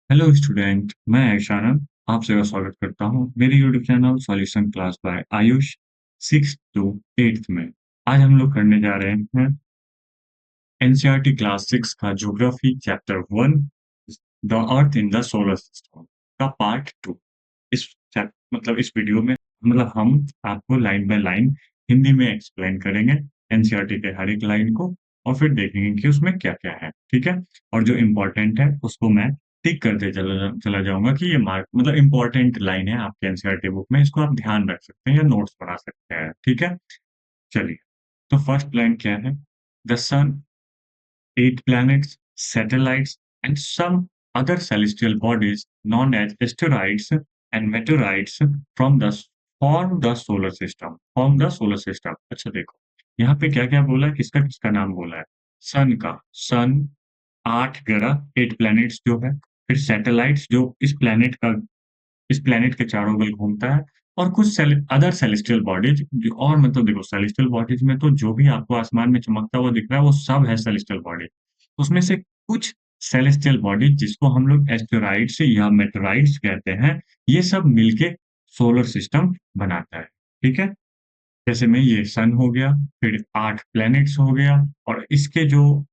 Hello student, मैं ईशान आप सबका स्वागत करता हूँ मेरे YouTube channel solution class by Ayush 6th to 8th में। आज हम लोग करने जा रहे हैं एनसीईआरटी क्लास 6 का geography chapter 1 the earth in the solar system का पार्ट 2। मतलब इस वीडियो में मतलब हम आपको लाइन बाय लाइन हिंदी में एक्सप्लेन करेंगे एनसीईआरटी के हर एक लाइन को, और फिर देखेंगे कि उसमें क्या-क्या है, ठीक है? और जो इम्पोर्टेंट है उसको मैं टिक करते चला जाऊँगा कि ये मार्क मतलब इम्पोर्टेंट लाइन है आपके एनसीईआरटी बुक में, इसको आप ध्यान रख सकते हैं या नोट्स बना सकते हैं, ठीक है? चलिए, तो फर्स्ट लाइन क्या है? The sun, 8 planets, satellites, and some other celestial bodies known as asteroids and meteorites from the form the solar system. Form the solar system. अच्छा देखो, यहाँ पे क्या-क्या बोला है, किसका-किसका नाम बोला है? सन का, सन 8 ग्रह, 8 प्लैनेट्स जो है, फिर सैटेलाइट्स जो इस प्लैनेट के चारों ओर घूमता है, और कुछ अदर सेलेस्टियल बॉडीज जो, और मतलब देखो सेलेस्टियल बॉडीज में तो जो भी आपको आसमान में चमकता हुआ दिख रहा है वो सब है सेलेस्टियल बॉडी। उसमें से कुछ सेलेस्टियल बॉडीज जिसको हम लोग एस्टेरॉइड्स या मेटेरॉइड्स कहते हैं, ये सब मिलके सोलर सिस्टम बनाता है, ठीक है? जैसे में ये सन हो गया, फिर 8 प्लैनेट्स हो गया, और इसके जो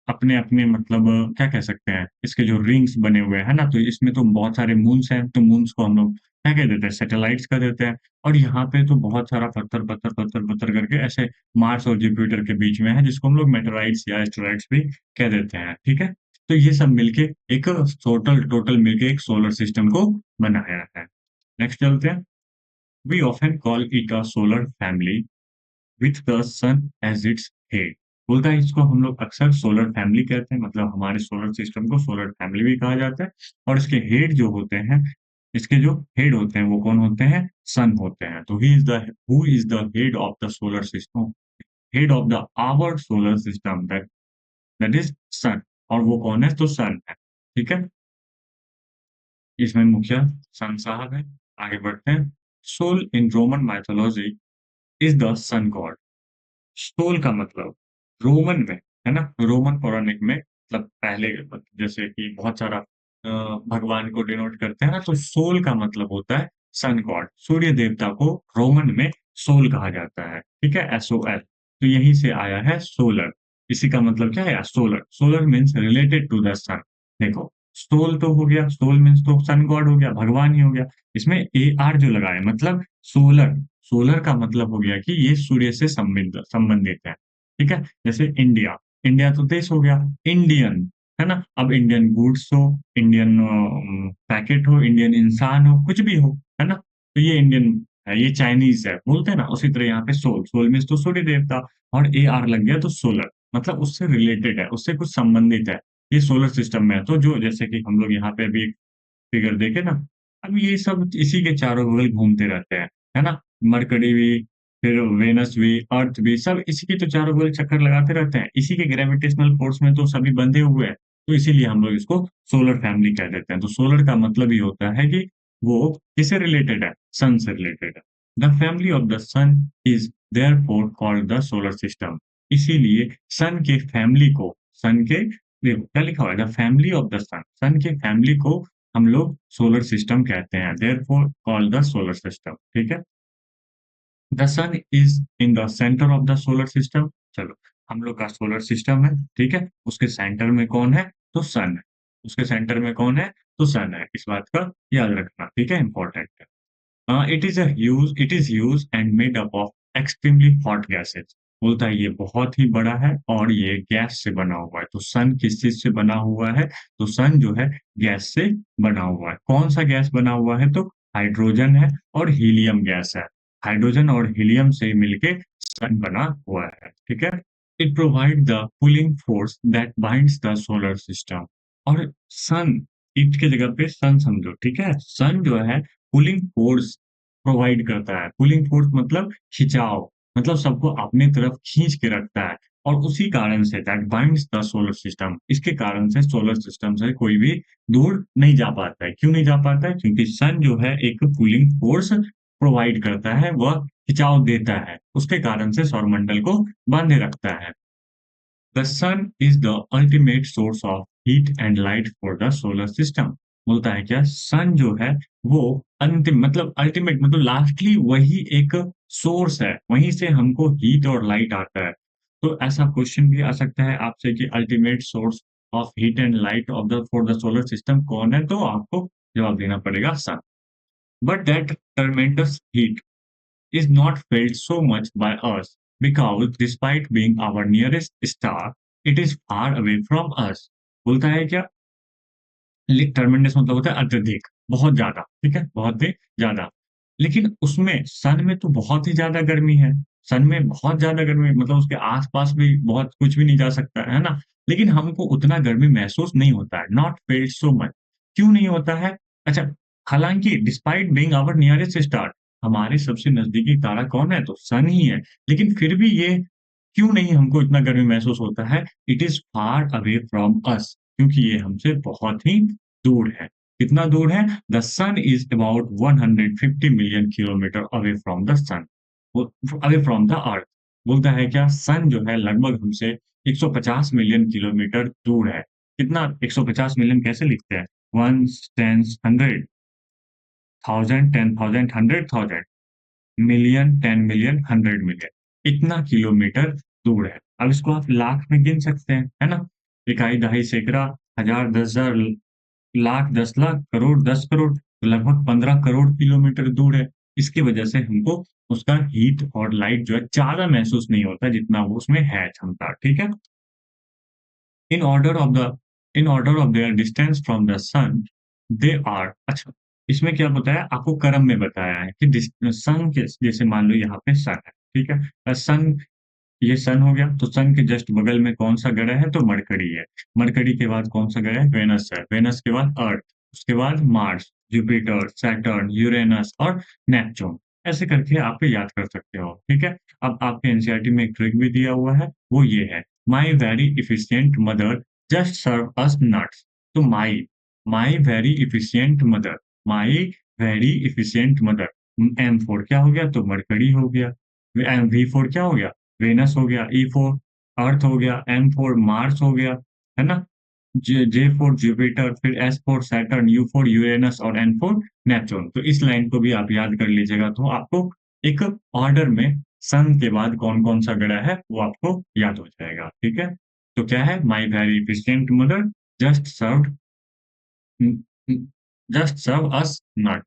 अपने-अपने मतलब क्या कह सकते हैं, इसके जो रिंग्स बने हुए हैं ना, तो इसमें तो बहुत सारे मून्स हैं, तो मून्स को हम लोग क्या कह देते हैं, सैटेलाइट्स कह देते हैं। और यहाँ पे तो बहुत सारा पत्थर-पत्थर करके ऐसे मार्स और जुपिटर के बीच में है, जिसको हम लोग मेटेओराइट्स या एस्टेरॉइड्स भी कह देते हैं, ठीक है? तो ये सब मिलके एक टोटल टोटल मिलके एक सोलर सिस्टम को बनाया है। नेक्स्ट चलते हैं। We often call it a solar family with the sun as its head. बोलता है इसको हम लोग अक्सर सोलर फैमिली कहते हैं, मतलब हमारे सोलर सिस्टम को सोलर फैमिली भी कहा जाता है। और इसके हेड जो होते हैं, इसके जो हेड होते हैं वो कौन होते हैं? सन होते हैं। तो who is the head of the solar system? Head of the our solar system, that that is sun. और वो कौन है? तो सन है, ठीक है? इसमें मुखिया सन साहब है। आगे बढ़ते हैं। Sol in Roman mythology is the sun god. Sol का मतलब रोमन में, है ना? रोमन पौराणिक में मतलब पहले जैसे कि बहुत सारा भगवान को डिनोट करते हैं ना, तो सोल का मतलब होता है सन गॉड। सूर्य देवता को रोमन में सोल कहा जाता है, ठीक है? एस-ओ-एल। तो यहीं से आया है सोलर। इसी का मतलब क्या है? Solar. Solar means related to the sun. देखो, सोल तो हो गया, सोल मीन्स तो सन गॉड हो गया, भगवान ही हो गया। इसमें ए-आर जो लगा है मतलब सोलर। सोलर का मतलब हो गया कि ये सूर्य से संबंधित है, ठीक है? जैसे इंडिया, इंडिया तो देश हो गया, इंडियन, है ना? अब इंडियन गुड्स हो, इंडियन पैकेट हो, इंडियन इंसान हो, कुछ भी हो, है ना? तो ये इंडियन है, ये चाइनीज़ है, बोलते हैं ना? उसी तरह यहाँ पे सोल, सोल मीन्स तो सूर्य देवता, और ए-आर लग गया तो सोलर, मतलब उससे रिलेटेड है, उससे कुछ संबंधित है। ये सोलर सिस्टम में है, तो जो जैसे कि हम लोग यहाँ पे अभी फिगर देखे ना, अब ये सब इसी के चारों बगल घूमते रहते हैं, है ना? मरकरी भी, फिर वेनस भी, अर्थ भी, सब इसी के तो चारों बगल चक्कर लगाते रहते हैं। इसी के ग्रेविटेशनल फोर्स में तो सभी बंधे हुए हैं, तो इसीलिए हम लोग इसको सोलर फैमिली कह देते हैं। तो सोलर का मतलब ये होता है कि वो किससे रिलेटेड है? सन से रिलेटेड है। The family of the sun is therefore called the solar system. इसीलिए सन के फैमिली को, सन के देखो क्या लिखा हुआ है, the family of the sun, sun के फैमिली को हम लोग सोलर सिस्टम कहते हैं, therefore called the solar system, ठीक है? The sun is in the centre of the solar system. चलो, हम लोग का सोलर सिस्टम है, ठीक है? उसके सेंटर में कौन है? तो सन है। उसके सेंटर में कौन है? तो सन है। इस बात का याद रखना, ठीक है? इम्पोर्टेंट है। It is huge and made up of extremely hot gases. बोलता है ये बहुत ही बड़ा है और ये गैस से बना हुआ है। तो सन किस चीज से बना हुआ है? तो सन जो है गैस से बना हुआ है। कौन सा गैस बना हुआ है? तो हाइड्रोजन है और हीलियम गैस है। हाइड्रोजन और हीलियम से मिलके सन बना हुआ है, ठीक है? It provide the pulling force that binds the solar system. और सन, इट की जगह पे सन समझो, ठीक है? सन जो है पुलिंग फोर्स प्रोवाइड करता है। पुलिंग फोर्स मतलब खिंचाव, मतलब सबको अपनी तरफ खींच के रखता है, और उसी कारण say that binds the solar system, इसके कारण से सोलर सिस्टम से कोई भी दूर नहीं जा पाता है। क्यों नहीं जा पाता है? क्योंकि सन जो है एक पुलिंग फोर्स प्रोवाइड करता है, वह खिंचाव देता है, उसके कारण से सौरमंडल को बांधे रखता है। The sun is the ultimate source of heat and light for the solar system. बोलता है क्या सन जो है वो अंतिम मतलब अल्टीमेट मतलब लास्टली वही एक सोर्स है, वहीं से हमको हीट और लाइट आता है। तो ऐसा क्वेश्चन भी आ सकता है आपसे कि ultimate source of heat and light of the for the solar system कौन है? तो आपको जवाब देना पड़ेगा sun. But that tremendous heat is not felt so much by us because despite being our nearest star, it is far away from us. बोलता है क्या? ट्रमेंडस मतलब होता है अत्यधिक, बहुत ज़्यादा, ठीक है? बहुत ही ज़्यादा। लेकिन उसमें सन में तो बहुत ही ज़्यादा गर्मी है। सन में बहुत ज़्यादा गर्मी है मतलब उसके आस-पास भी बहुत कुछ भी नहीं जा सकता, है ना? लेकिन हमको उतना गर्मी महसूस नहीं होता है, नॉट फेल्ट सो मच। क्यों नहीं होता है? अच्छा, हालाँकि despite being our nearest star, हमारे सबसे नज़दीकी तारा कौन है? तो सन ही है। लेकिन फिर भी ये क्यों नहीं हमको इतना गर्मी महसूस होता है? It is far away from us क्योंकि ये हमसे बहुत ही दूर है। कितना दूर है? The sun is about 150 million kilometre away from the sun वो अवे फ्रॉम द अर्थ। बोलता है क्या सन जो है लगभग हमसे 150 मिलियन किलोमीटर दूर है। कितना 150 मिलियन कैसे लिखते हैं? 1s, 10s, 100, 1000, 10,000, 100,000, million, 10 million, 100 million इतना किलोमीटर दूर है। अब इसको आप लाख में गिन सकते हैं, है ना? इकाई, दहाई, सैकड़ा, हज़ार, 10,000 लाख, 10 लाख, करोड़, 10 करोड़, तो लगभग 15 करोड़ किलोमीटर दूर है। इसकी वजह से हमको उसका हीट और लाइट जो है ज़्यादा महसूस नहीं होता जितना वो उसमें है क्षमता, ठीक है? In order of the in order of their distance from the sun, they are अच्छा, इसमें क्या बताया? आपको क्रम में बताया है कि सन के जैसे मान लो यहाँ पे सन है, ठीक है? सन ये सन हो गया, तो सन के जस्ट बगल में कौन-सा ग्रह है? तो मरकरी है। मरकरी के बाद कौन-सा ग्रह है? वेनस है। वेनस के बाद अर्थ, उसके बाद मार्स, जुपिटर, सैटर्न, यूरेनस और नेपच्यून। ऐसे करके आप याद कर सकते हो, ठीक है? अब आपके एनसीईआरटी में एक ट्रिक भी दिया हुआ है, वो ये है, my very efficient mother just serve us nuts. तो my very efficient mother, my very efficient mother M for क्या हो गया? तो मरकरी हो गया। वी फॉर क्या हो गया? वेनस हो गया, ई फॉर अर्थ हो गया, एम फॉर मार्स हो गया, है ना? जे जे फॉर जुपिटर, फिर S for Saturn, you for Uranus और एन फॉर नेपच्यून। तो इस लाइन को भी आप याद कर लीजिएगा, तो आपको एक ऑर्डर में सन के बाद कौन-कौन सा ग्रह है, वो आपको याद हो जाएगा, ठीक है? तो क्या है? My very efficient mother just served um just serve us nut.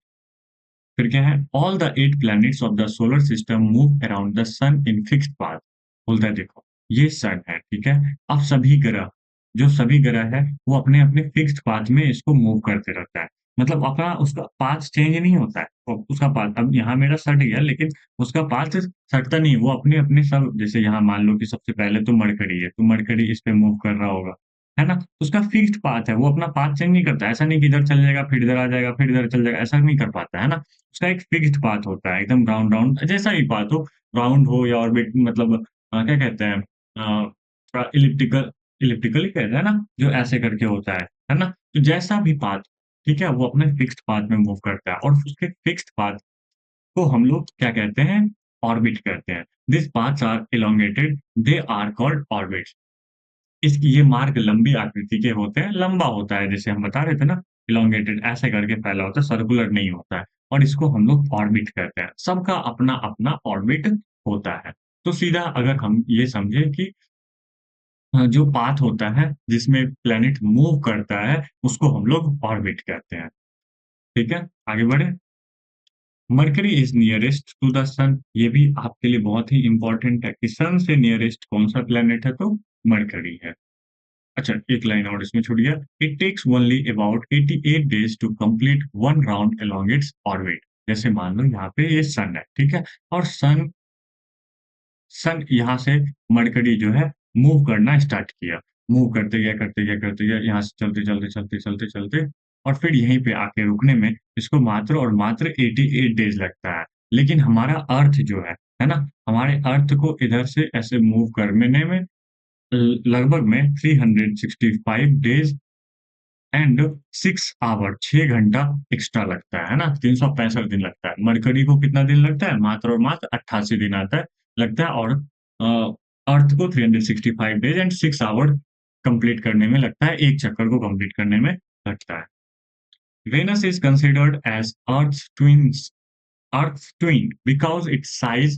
फिर क्या है? All the 8 planets of the solar system move around the sun in fixed path. बोलता है देखो, ये सन है, ठीक है? अब सभी ग्रह, जो सभी ग्रह है, वो अपने-अपने फिक्स्ड पाथ में इसको मूव करते रहता है। मतलब अपना उसका पाथ चेंज नहीं होता है। उसका पाथ अब यहाँ मेरा सट गया लेकिन उसका पाथ सटता नहीं है, वो अपने-अपने सब जैसे यहाँ मान लो कि सबसे पहले तो मरकरी है, तो मरकरी इस पे मूव कर रहा होगा, है ना? उसका फिक्स्ड पाथ है, वो अपना पाथ चेंज नहीं करता है। ऐसा नहीं कि इधर चल जाएगा, फिर इधर आ जाएगा, फिर इधर चल जाएगा, ऐसा नहीं कर पाता, है ना? उसका एक फिक्स्ड पाथ होता है, एकदम राउंड राउंड जैसा भी पाथ हो, राउंड हो या ऑर्बिट मतलब क्या कहते हैं इलिप्टिकल इलिप्टिकल ही कहते हैं ना? जो ऐसे करके होता है ना? तो जैसा भी पाथ, ठीक है? वो अपने फिक्स्ड पाथ में मूव करता है और उसके फिक्स्ड पाथ को हम लोग क्या कहते हैं? ऑर्बिट कहते हैं। these paths are elongated, they are called orbits। इसकी ये मार्ग लंबी आकृति के होते हैं, लंबा होता है जैसे हम बता रहे थे ना, elongated ऐसे करके फैला होता है, सर्कुलर नहीं होता है और इसको हम लोग ऑर्बिट कहते हैं। सबका अपना-अपना ऑर्बिट होता है। तो सीधा अगर हम ये समझे कि जो पाथ होता है, जिसमें प्लैनेट मूव करता है, उसको हम लोग ऑर्बिट कहते हैं। ठीक है? आगे बढ़ें। Mercury is nearest to the sun, ये भी आपके लिए बहुत ही इम्पोर्टेंट है कि सन से नियरेस्ट कौन-सा प्लैनेट है तो मर्करी है। अच्छा, एक लाइन और इसमें छूट गया। It takes only about 88 days to complete 1 round along its orbit. जैसे मान लो यहाँ पे ये सन है, ठीक है? और सन सन यहाँ से मरकरी जो है मूव करना स्टार्ट किया। मूव करते गया, करते गया, करते गया, यहाँ से चलते, चलते, चलते, चलते, चलते और फिर यहीं पे आके रुकने में इसको मात्र और मात्र 88 डेज़ लगता है। लेकिन हमारा अर्थ जो है ना? हमारे अर्थ को इधर से ऐसे मूव करने में लगभग में 365 डेज़ एंड 6 आवर 6 घंटा एक्स्ट्रा लगता है ना? 365 दिन लगता है। मरकरी को कितना दिन लगता है? मात्र और मात्र 88 दिन आता है लगता है और अर्थ को 365 डेज़ एंड 6 आवर कंप्लीट करने में लगता है, एक चक्कर को कंप्लीट करने में लगता है। Venus is considered as Earth's twin because its size,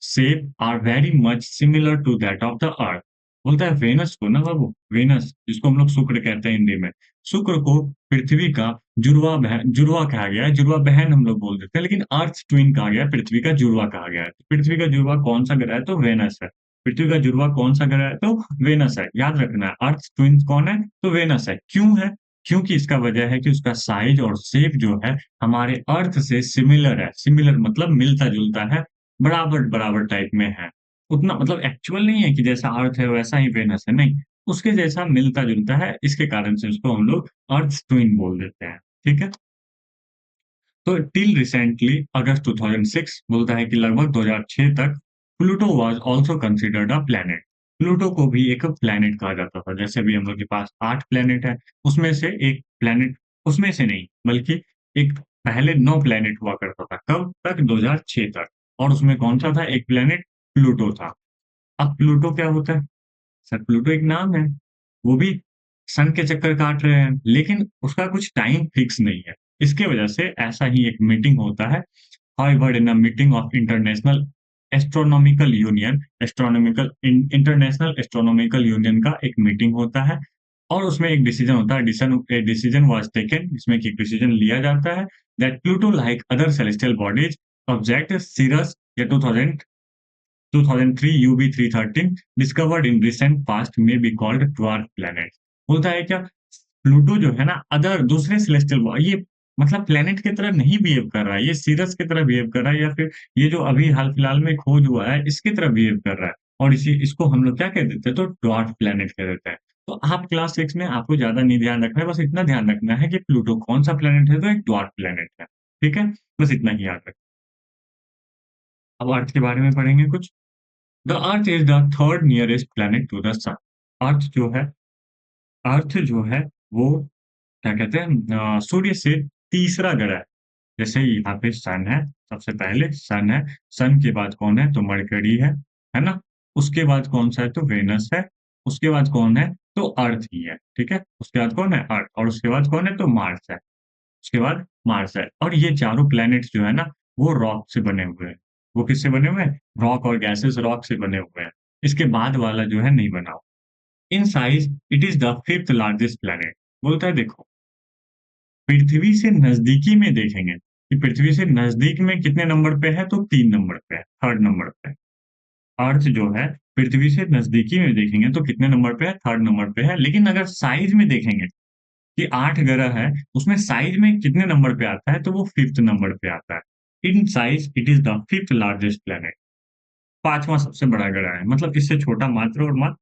shape are very much similar to that of the Earth. बोलता है वेनस को ना बाबू, वेनस जिसको हम लोग शुक्र कहते हैं हिंदी में, शुक्र को पृथ्वी का जुड़वा कहा गया है, जुड़वा बहन हम लोग बोल देते हैं, लेकिन अर्थ ट्विन कहा गया है, पृथ्वी का जुड़वा कहा गया है। पृथ्वी का जुड़वा कौन-सा ग्रह है? तो वेनस है। पृथ्वी का जुड़वा कौन-सा ग्रह है? तो वेनस है। याद रखना है, अर्थ ट्विन कौन है? तो वेनस है। क्यों है? क्योंकि इसका वजह है कि उसका साइज़ और शेप जो है हमारे अर्थ से सिमिलर है। सिमिलर मतलब मिलता-जुलता है, बराबर-बराबर टाइप में है। उतना मतलब एक्चुअल नहीं है कि जैसा अर्थ है वैसा ही वेनस है, नहीं। उसके जैसा मिलता-जुलता है, इसके कारण से उसको हम लोग अर्थ ट्विन बोल देते हैं। ठीक है? तो टिल रिसेंटली अगस्त 2006 बोलता है कि लगभग 2006 तक Pluto was also considered a planet. Pluto को भी एक प्लैनेट कहा जाता था। जैसे अभी हम लोग के पास 8 प्लैनेट है, उसमें से एक प्लैनेट उसमें से नहीं, बल्कि एक पहले 9 प्लैनेट हुआ करता था। कब तक? 2006 तक। और उसमें कौन-सा था? एक प्लैनेट प्लूटो था। अब प्लूटो क्या होता है? सर प्लूटो एक नाम है। वो भी सन के चक्कर काट रहे हैं, लेकिन उसका कुछ टाइम फिक्स नहीं है। इसकी वजह से ऐसा ही एक मीटिंग होता है, Harvard in a meeting of international astronomical union का एक मीटिंग होता है और उसमें एक डिसीजन होता है, डिसीजन वाज़ टेकन जिसमें कि एक डिसीजन लिया जाता है that Pluto like other celestial bodies object Ceres या 2003 UB313 discovered in recent past में बी कॉल्ड ड्वार्फ प्लैनेट। बोलता है क्या प्लूटो जो है ना अदर दूसरे सेलेस्टियल ये मतलब प्लैनेट की तरह नहीं बिहेव कर रहा है, ये सीरस की तरह बिहेव कर रहा है या फिर ये जो अभी हाल-फिलहाल में खोज हुआ है इसकी तरह बिहेव कर रहा है और इसको हम लोग क्या कह देते हैं तो ड्वार्फ प्लैनेट कह देते हैं। तो आप क्लास 6 में आपको ज़्यादा नहीं ध्यान रखना है, बस इतना ध्यान रखना है कि प्लूटो कौन-सा प्लैनेट है तो एक ड्वार्फ प्लैनेट है। ठीक है? बस इतना ही याद रखें। अब अर्थ के बारे में पढ़ेंगे कुछ। The earth is the third nearest planet to the sun. Earth जो है अर्थ जो है वो क्या कहते हैं सूर्य से तीसरा ग्रह है। जैसे यहाँ पे सन है, सबसे पहले सन है, सन के बाद कौन है? तो मरकरी है ना? उसके बाद कौन-सा है? तो वेनस है, उसके बाद कौन है? तो अर्थ ही है, ठीक है? उसके बाद कौन है? अर्थ और उसके बाद कौन है? तो मार्स है। उसके बाद मार्स है और ये चारों प्लैनेट्स जो है ना, वो रॉक से बने हुए हैं। वो किससे बने हुए हैं? रॉक और गैसेज़ रॉक से बने हुए हैं। इसके बाद वाला जो है नहीं बना हुआ। इन size it is the 5th largest planet. बोलता है देखो, पृथ्वी से नज़दीकी में देखेंगे कि पृथ्वी से नज़दीक में कितने नंबर पे है? तो 3 नंबर पे है, 3rd नंबर पे है। अर्थ जो है पृथ्वी से नज़दीकी में देखेंगे तो कितने नंबर पे है? 3rd नंबर पे है। लेकिन अगर साइज़ में देखेंगे कि 8 ग्रह है, उसमें साइज़ में कितने नंबर पे आता है? तो वो 5th नंबर पे आता है। In size it is the 5th largest planet. 5वाँ सबसे बड़ा ग्रह है। मतलब इससे छोटा मात्र और मात्र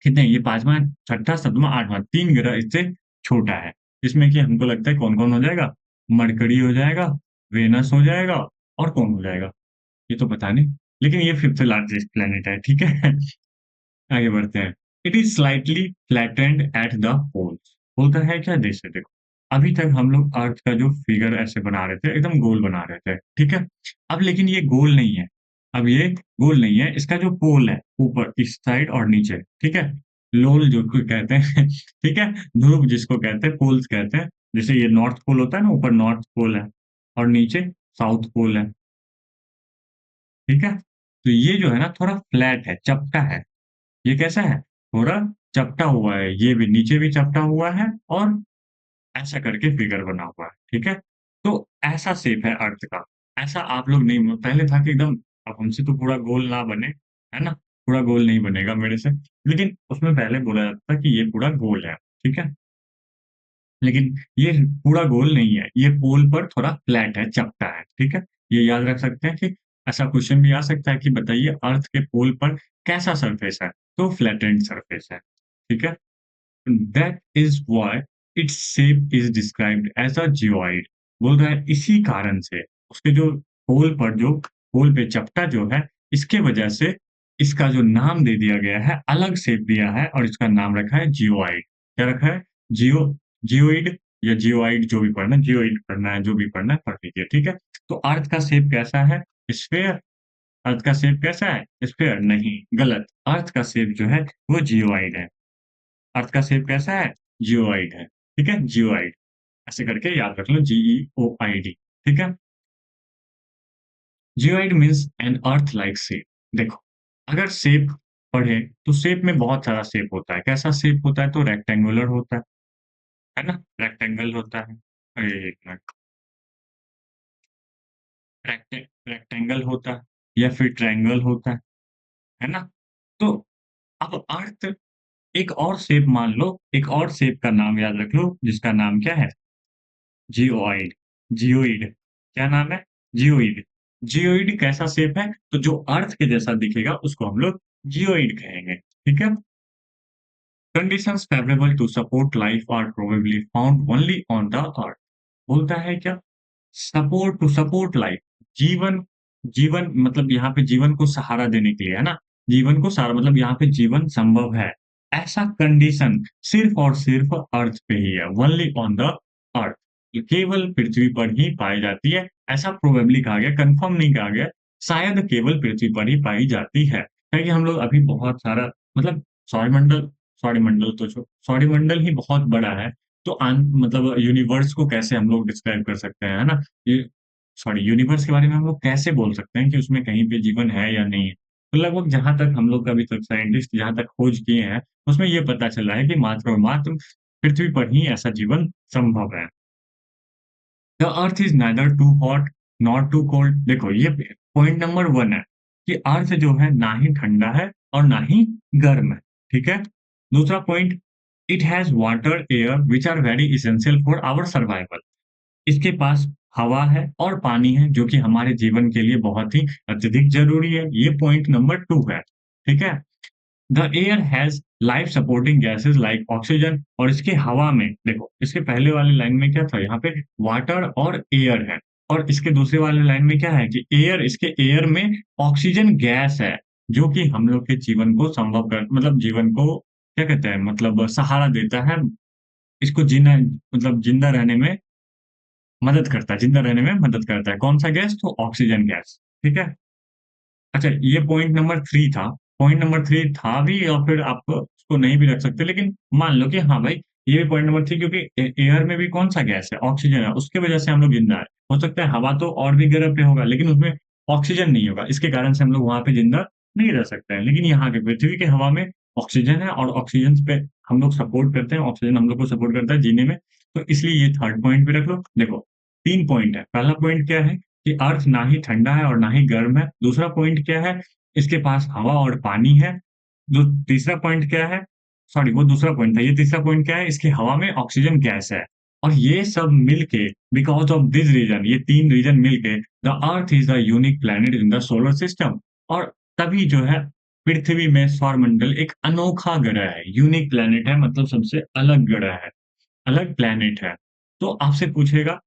कितने ये 5वाँ, 6ठा, 7वाँ, 8वाँ 3 ग्रह इससे छोटा है। इसमें कि हमको लगता है कौन-कौन हो जाएगा? मरकरी हो जाएगा, वेनस हो जाएगा और कौन हो जाएगा? ये तो पता नहीं। लेकिन ये 5th लार्जेस्ट प्लैनेट है, ठीक है? आगे बढ़ते हैं। It is slightly flattened at the poles. बोलता है क्या जैसे देखो, अभी तक हम लोग अर्थ का जो फिगर ऐसे बना रहे थे, एकदम गोल बना रहे थे, ठीक है? अब लेकिन ये गोल नहीं है, अब ये गोल नहीं है, इसका जो पोल है, ऊपर इस साइड और नीचे, ठीक है? लोल जो को कहते हैं, ठीक है? ध्रुव जिसको कहते हैं, पोल्स कहते हैं। जैसे ये नॉर्थ पोल होता है ना, ऊपर नॉर्थ पोल है और नीचे साउथ पोल है, ठीक है? तो ये जो है ना थोड़ा फ्लैट है, चपटा है। ये कैसा है? थोड़ा चपटा हुआ है, ये भी नीचे भी चपटा हुआ है और ऐसा करके फिगर बना हुआ है, ठीक है? तो ऐसा शेप है अर्थ का। ऐसा आप लोग नहीं पहले था कि एकदम अब हमसे तो पूरा गोल ना बने, है ना? पूरा गोल नहीं बनेगा मेरे से, लेकिन उसमें पहले बोला जाता था कि ये पूरा गोल है, ठीक है? लेकिन ये पूरा गोल नहीं है, ये पोल पर थोड़ा फ्लैट है, चपटा है, ठीक है? ये याद रख सकते हैं कि ऐसा क्वेश्चन भी आ सकता है कि बताइए अर्थ के पोल पर कैसा सरफेस है? तो फ्लैटेंड सरफेस है, ठीक है? That is why its shape is described as a geoid. बोल रहा है इसी कारण से उसके जो पोल पे चपटा जो है, इसके वजह से इसका जो नाम दे दिया गया है, अलग शेप दिया है और इसका नाम रखा है जियोइड। क्या रखा है? जियो जियोइड या जियोइड जो भी पढ़ना है, जियोइड पढ़ना है, जो भी पढ़ना है पढ़ लीजिए, ठीक है? तो अर्थ का शेप कैसा है? स्फेयर। अर्थ का शेप कैसा है? स्फेयर नहीं, गलत। अर्थ का शेप जो है वो जियोइड है। अर्थ का शेप कैसा है? जियोइड है, ठीक है? जियोइड। ऐसे करके याद रख लो, GEOID, ठीक है? Geoid means an earth like shape. देखो, अगर शेप पढ़े तो शेप में बहुत सारा शेप होता है। कैसा शेप होता है? तो रेक्टेंगुलर होता है ना? रेक्टेंगल होता है। अरे 1 मिनट, रेक्टेंगल होता है या फिर ट्रायंगल होता है ना? तो अब अर्थ एक और शेप मान लो, एक और शेप का नाम याद रख लो, जिसका नाम क्या है? जियोइड। जियोइड। क्या नाम है? जियोइड। जियोइड कैसा शेप है? तो जो अर्थ के जैसा दिखेगा उसको हम लोग जियोइड कहेंगे, ठीक है? Conditions favourable to support life are probably found only on the earth. बोलता है क्या? सपोर्ट टू सपोर्ट लाइफ, जीवन, जीवन मतलब यहाँ पे जीवन को सहारा देने के लिए, है ना? जीवन को सहारा मतलब यहाँ पे जीवन संभव है। ऐसा कंडीशन सिर्फ़ और सिर्फ़ अर्थ पे ही है, ओनली ऑन द अर्थ। ये केवल पृथ्वी पर ही पाई जाती है। ऐसा प्रोबेबली कहा गया, कन्फर्म नहीं कहा गया। शायद केवल पृथ्वी पर ही पाई जाती है। क्योंकि हम लोग अभी बहुत सारा मतलब सौरमंडल, सौरमंडल तो सौरमंडल ही बहुत बड़ा है। तो मतलब यूनिवर्स को कैसे हम लोग डिस्क्राइब कर सकते हैं, है ना? ये सॉरी, यूनिवर्स के बारे में हम लोग कैसे बोल सकते हैं कि उसमें कहीं पे जीवन है या नहीं है? तो लगभग जहाँ तक हम लोग अभी तक साइंटिस्ट जहाँ तक खोज किए हैं, उसमें ये पता चला है कि मात्र और मात्र पृथ्वी पर ही ऐसा जीवन संभव है। The earth is neither too hot not too cold. देखो ये पॉइंट नंबर 1 है कि अर्थ जो है ना ही ठंडा है और ना ही गर्म है, ठीक है? दूसरा point, it has water, air which are very essential for our survival. इसके पास हवा है और पानी है जो कि हमारे जीवन के लिए बहुत ही अत्यधिक ज़रूरी है। ये पॉइंट नंबर 2 है, ठीक है? The air has life supporting gases like oxygen. और इसके हवा में देखो, इसके पहले वाली लाइन में क्या था? यहाँ पे वाटर और एयर है और इसके दूसरे वाले लाइन में क्या है कि एयर, इसके एयर में ऑक्सीजन गैस है, जो कि हम लोग के जीवन को संभव कर मतलब जीवन को क्या कहते हैं मतलब सहारा देता है। इसको जीना मतलब ज़िंदा रहने में मदद करता है, ज़िंदा रहने में मदद करता है। कौन-सा गैस? तो ऑक्सीजन गैस, ठीक है? अच्छा, ये पॉइंट नंबर 3 था। पॉइंट नंबर 3 था भी और फिर आप उसको नहीं भी रख सकते, लेकिन मान लो कि हाँ भाई, ये भी पॉइंट नंबर 3 क्योंकि एयर में भी कौन-सा गैस है? ऑक्सीजन है, उसकी वजह से हम लोग ज़िंदा हैं। हो सकता है हवा तो और भी ग्रह पे होगा, लेकिन उसमें ऑक्सीजन नहीं होगा, इसके कारण से हम लोग वहाँ पे ज़िंदा नहीं रह सकते हैं। लेकिन यहाँ पे पृथ्वी की हवा में ऑक्सीजन है और ऑक्सीजन पे हम लोग सपोर्ट करते हैं, ऑक्सीजन हम लोग को सपोर्ट करता है जीने में, तो इसलिए ये 3rd पॉइंट पे रख लो। देखो, 3 पॉइंट है। पहला पॉइंट क्या है कि अर्थ ना ही ठंडा है और ना ही गर्म है। दूसरा पॉइंट क्या है? इसके पास हवा और पानी है। जो तीसरा पॉइंट क्या है? सॉरी, वो दूसरा पॉइंट था। ये तीसरा पॉइंट क्या है? इसकी हवा में ऑक्सीजन गैस है। और ये सब मिलके बिकॉज़ ऑफ दिस रीज़न, ये 3 रीज़न मिलके the earth is a unique planet in the solar system. और तभी जो है पृथ्वी में सौरमंडल एक अनोखा ग्रह है, यूनिक प्लैनेट है मतलब सबसे अलग ग्रह है, अलग प्लैनेट है। तो आपसे पूछेगा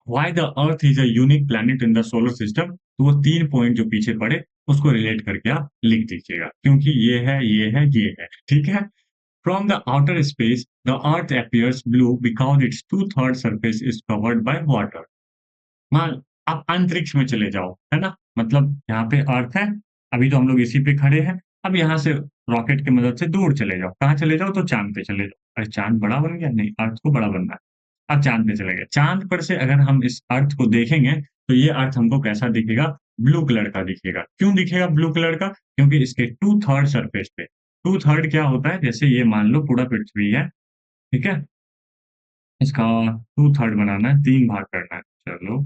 why the earth is a unique planet in the solar system, तो वो 3 पॉइंट जो पीछे पड़े, उसको रिलेट करके आप लिख दीजिएगा, क्योंकि ये है, ये है, ये है, ठीक है? From the outer space, the Earth appears blue because its two-third surface is covered by water. मान आप अंतरिक्ष में चले जाओ, है ना? मतलब यहाँ पे अर्थ है, अभी तो हम लोग इसी पे खड़े हैं, अब यहाँ से रॉकेट की मदद से दूर चले जाओ। कहाँ चले जाओ? तो चाँद पे चले जाओ। अरे! चाँद बड़ा बन गया? नहीं, अर्थ को बड़ा बनना है। अब चाँद पे चले गए। चाँद पर से अगर हम इस अर्थ को देखेंगे, तो ये अर्थ हमको कैसा दिखेगा? ब्लू कलर का दिखेगा। क्यों दिखेगा ब्लू कलर का? क्योंकि इसके 2/3 सरफेस पे 2/3 क्या होता है? जैसे ये मान लो पूरा पृथ्वी है, ठीक है? इसका 2/3 बनाना है, 3 भाग करना है। चलो,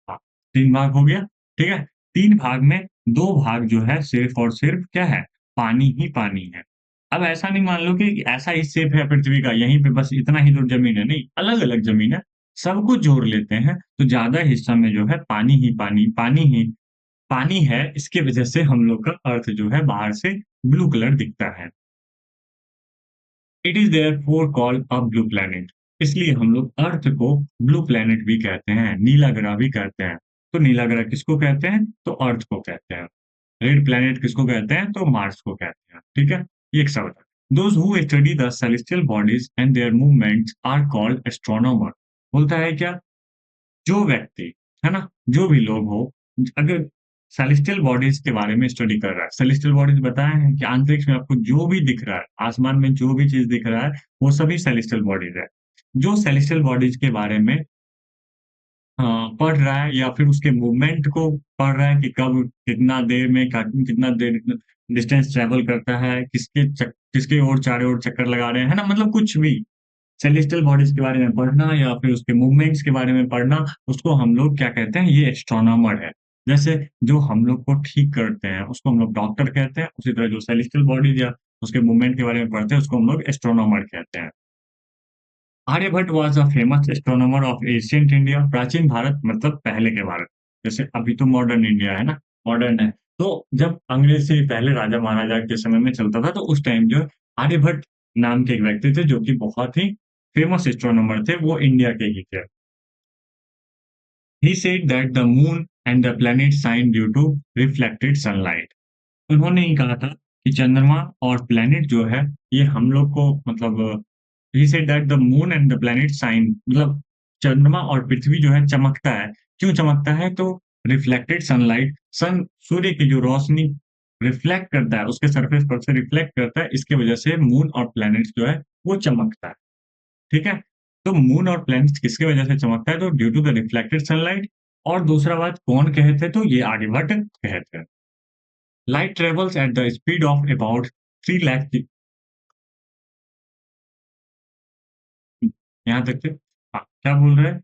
हाँ, 3 भाग हो गया, ठीक है? 3 भाग में 2 भाग जो है सिर्फ़ और सिर्फ़ क्या है? पानी ही पानी है। अब ऐसा नहीं मान लो कि ऐसा ही शेप है पृथ्वी का, यहीं पे बस इतना ही दूर ज़मीन है, नहीं, अलग-अलग ज़मीन है। सबको जोड़ लेते हैं, तो ज़्यादा हिस्सा में जो है पानी ही पानी, पानी ही पानी है, इसकी वज़ह से हम लोग का अर्थ जो है बाहर से ब्लू कलर दिखता है। It is therefore called a blue planet. इसलिए हम लोग अर्थ को ब्लू प्लैनेट भी कहते हैं, नीला ग्रह भी कहते हैं। तो नीला ग्रह किसको कहते हैं? तो अर्थ को कहते हैं। रेड प्लैनेट किसको कहते हैं? तो मार्स को कहते हैं। ठीक है? ये एक शब्द है। Those who study the celestial bodies and their movements are called astronomer. बोलता है क्या? जो व्यक्ति, है ना? जो भी लोग हो, अगर सेलेस्टियल बॉडीज के बारे में स्टडी कर रहा है। सेलेस्टियल बॉडीज बताए हैं कि अंतरिक्ष में आपको जो भी दिख रहा है, आसमान में जो भी चीज दिख रहा है, वो सभी सेलेस्टियल बॉडीज है। जो सेलेस्टियल बॉडीज के बारे में पढ़ रहा है या फिर उसके मूवमेंट को पढ़ रहा है कि कब कितना देर में कितना देर डिस्टेंस ट्रेवल करता है, किसके ओर चारों ओर चक्कर लगा रहे हैं, है ना? मतलब कुछ भी सेलेस्टियल बॉडीज के बारे में पढ़ना या फिर उसके मूवमेंट्स के बारे में पढ़ना, उसको हम लोग क्या कहते हैं? ये एस्ट्रोनॉमर है। जैसे जो हम लोग को ठीक करते हैं, उसको हम लोग डॉक्टर कहते हैं, उसी तरह जो सेलेस्टियल बॉडीज या उसके मूवमेंट के बारे में पढ़ते हैं, उसको हम लोग एस्ट्रोनॉमर कहते हैं। Aryabhata was a famous astronomer of ancient India. प्राचीन भारत मतलब पहले के भारत। जैसे अभी तो मॉडर्न इंडिया है ना, मॉडर्न है। तो जब अंग्रेज से पहले राजा महाराजा के समय में चलता था, तो उस टाइम जो है आर्यभट्ट नाम के एक व्यक्ति थे, जो कि बहुत ही फेमस एस्ट्रोनॉमर थे, वो इंडिया के ही थे। He said that the moon and the planet shine due to reflected sunlight. उन्होंने ही कहा था कि चंद्रमा और प्लैनेट जो है, ये हम लोग को मतलब ही said that the moon and the planet shine, मतलब चंद्रमा और पृथ्वी जो है चमकता है। क्यों चमकता है? तो रिफ्लेक्टेड सनलाइट, सूर्य की जो रोशनी रिफ्लेक्ट करता है, उसके सरफेस पर से रिफ्लेक्ट करता है, इसकी वजह से मून और प्लैनेट्स जो है वो चमकता है। ठीक है? तो मून और प्लैनेट्स किसकी वजह से चमकता है? तो due to the reflected sunlight. और दूसरा बात कौन कहे थे? तो ये आर्यभट्ट कहे थे। Light travels at the speed of about 3 lakh की। यहाँ तक थे। हाँ, क्या बोल रहे हैं?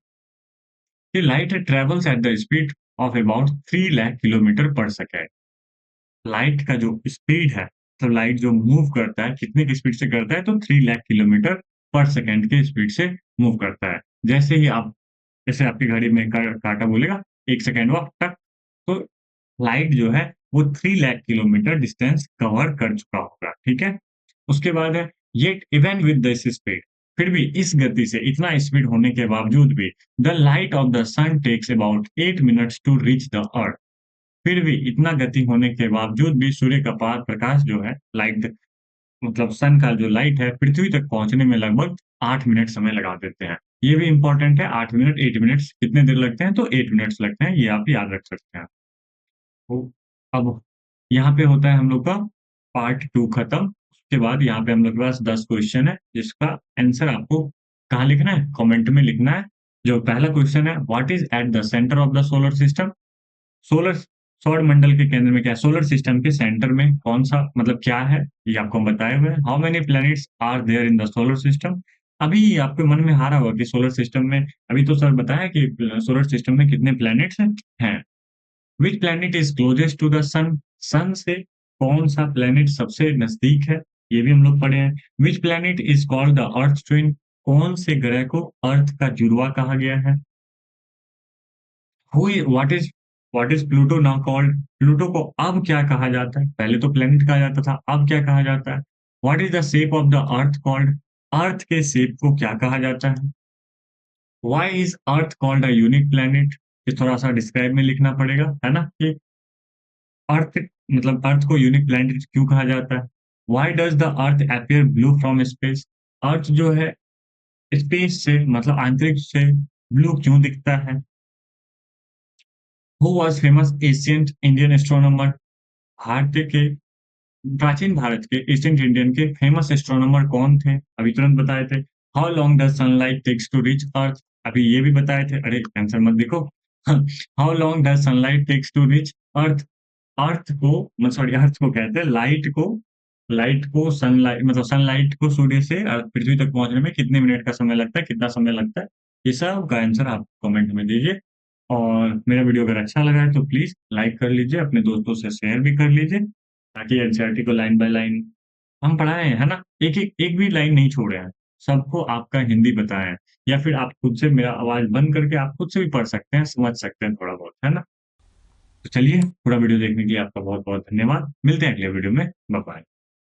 कि light travels at the speed of about 3 lakh kilometre पर सेकंड। लाइट का जो स्पीड है, तो लाइट जो मूव करता है, कितने की स्पीड से करता है? तो 3 लाख किलोमीटर पर सेकंड की स्पीड से मूव करता है। जैसे ही आप जैसे आपकी घड़ी में काँटा बोलेगा 1 सेकंड हुआ, टक, तो लाइट जो है वो 3 लाख किलोमीटर डिस्टेंस कवर कर चुका होगा, ठीक है? उसके बाद है yet even with this speed, फिर भी इस गति से इतना स्पीड होने के बावजूद भी the light of the sun takes about 8 minutes to reach the earth. फिर भी इतना गति होने के बावजूद भी सूर्य का प्रकाश जो है, लाइट मतलब सन का जो लाइट है, पृथ्वी तक पहुँचने में लगभग 8 मिनट समय लगा देते हैं। ये भी इम्पोर्टेंट है, 8 मिनट, 8 मिनट्स कितने देर लगते हैं? तो 8 मिनट्स लगते हैं, ये आप याद रख सकते हैं। तो अब यहाँ पे होता है हम लोग का पार्ट 2 खत्म। उसके बाद यहाँ पे हम लोग के पास 10 क्वेश्चन है, जिसका आंसर आपको कहाँ लिखना है? कमेंट में लिखना है। जो पहला क्वेश्चन है, what is at the centre of the solar system? Solar सौर मंडल के केंद्र में क्या है? सोलर सिस्टम के सेंटर में कौन-सा मतलब क्या है? ये आपको हम बताए हुए हैं। How many planets are there in the solar system? अभी आपके मन में आ रहा होगा कि सोलर सिस्टम में अभी तो सर बताया कि सोलर सिस्टम में कितने प्लैनेट्स हैं? हैं। Which planet is closest to the sun? Sun से कौन-सा प्लैनेट सबसे नज़दीक है? ये भी हम लोग पढ़े हैं। Which planet is called the earth twin? कौन से ग्रह को अर्थ का जुड़वा कहा गया है? हु इ what is Pluto now called? Pluto को अब क्या कहा जाता है? पहले तो प्लैनेट कहा जाता था, अब क्या कहा जाता है? What is the shape of the earth called? Earth के शेप को क्या कहा जाता है? Why is earth called a unique planet? ये थोड़ा-सा डिस्क्राइब में लिखना पड़ेगा, है ना? कि अर्थ मतलब अर्थ को यूनिक प्लैनेट क्यों कहा जाता है? Why does the earth appear blue from space? Earth जो है स्पेस से मतलब अंतरिक्ष से ब्लू क्यों दिखता है? Who was famous ancient Indian astronomer? भारतीय के प्राचीन भारत के एशिएंट इंडियन के फेमस एस्ट्रोनॉमर कौन थे? अभी तुरंत बताए थे। How long does sunlight takes to reach earth? अभी ये भी बताए थे। अरे! आंसर मत देखो। How long does sunlight takes to reach earth? Earth को म सॉरी अर्थ को कहते हैं लाइट को सनलाइट को सूर्य से पृथ्वी तक पहुँचने में कितने मिनट का समय लगता है, कितना समय लगता है? ये सब का आंसर आप कमेंट में दीजिए। और मेरा वीडियो अगर अच्छा लगा है तो प्लीज़ लाइक कर लीजिए, अपने दोस्तों से शेयर भी कर लीजिए, ताकि एनसीईआरटी को लाइन बाय लाइन हम पढ़ाए हैं, है ना? एक भी लाइन नहीं छोड़े हैं। सबको आपका हिंदी बताएँ हैं या फिर आप खुद से मेरा आवाज़ बंद करके आप खुद से भी पढ़ सकते हैं, समझ सकते हैं थोड़ा बहुत, है ना? तो चलिए, पूरा वीडियो देखने के लिए आपका बहुत-बहुत धन्यवाद। मिलते हैं अगले वीडियो में। बाय-बाय।